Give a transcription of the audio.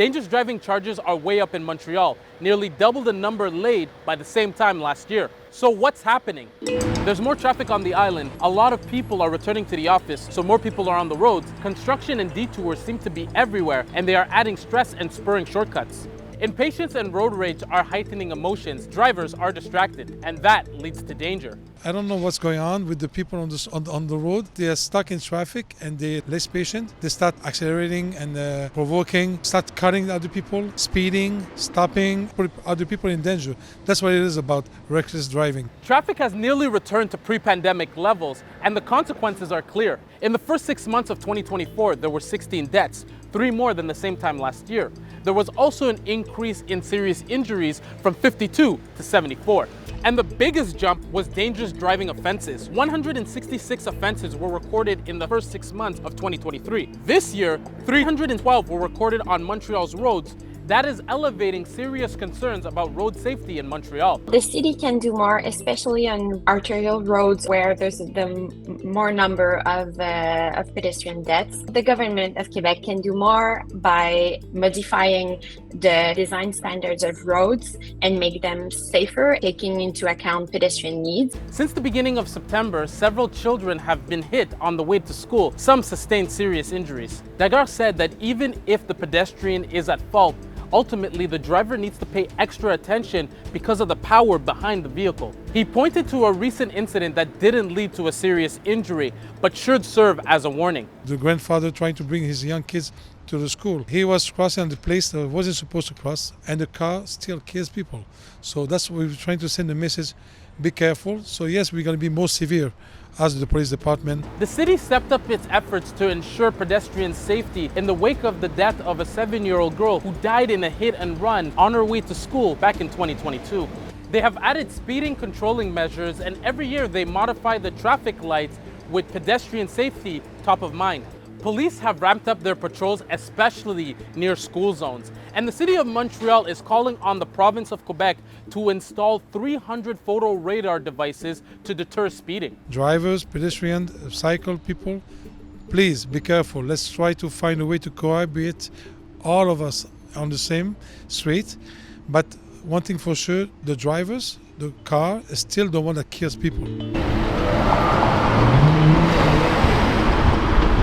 Dangerous driving charges are way up in Montreal, nearly double the number laid by the same time last year. So what's happening? There's more traffic on the island, a lot of people are returning to the office, so more people are on the roads. Construction and detours seem to be everywhere, and they are adding stress and spurring shortcuts. Impatience and road rage are heightening emotions. Drivers are distracted, and that leads to danger. I don't know what's going on with the people on the road. They are stuck in traffic and they're less patient. They start accelerating and provoking, start cutting other people, speeding, stopping, put other people in danger. That's what it is about reckless driving. Traffic has nearly returned to pre-pandemic levels, and the consequences are clear. In the first 6 months of 2024, there were 16 deaths, 3 more than the same time last year. There was also an increase in serious injuries from 52 to 74. And the biggest jump was dangerous driving offenses. 166 offenses were recorded in the first 6 months of 2023. This year, 312 were recorded on Montreal's roads. That is elevating serious concerns about road safety in Montreal. The city can do more, especially on arterial roads where there's the more number of pedestrian deaths. The government of Quebec can do more by modifying the design standards of roads and make them safer, taking into account pedestrian needs. Since the beginning of September, several children have been hit on the way to school. Some sustained serious injuries. Dagar said that even if the pedestrian is at fault, ultimately, the driver needs to pay extra attention because of the power behind the vehicle. He pointed to a recent incident that didn't lead to a serious injury, but should serve as a warning. The grandfather trying to bring his young kids to the school. He was crossing the place that wasn't supposed to cross, and the car still kills people. So that's what we're trying to send a message. Be careful. So yes, we're going to be more severe as the police department. The city stepped up its efforts to ensure pedestrian safety in the wake of the death of a 7-year-old girl who died in a hit and run on her way to school back in 2022. They have added speeding controlling measures, and every year they modify the traffic lights with pedestrian safety top of mind. Police have ramped up their patrols, especially near school zones. And the city of Montreal is calling on the province of Quebec to install 300 photo radar devices to deter speeding. Drivers, pedestrians, cycle people, please be careful. Let's try to find a way to cohabit all of us on the same street. But one thing for sure, the drivers, the car is still the one that kills people.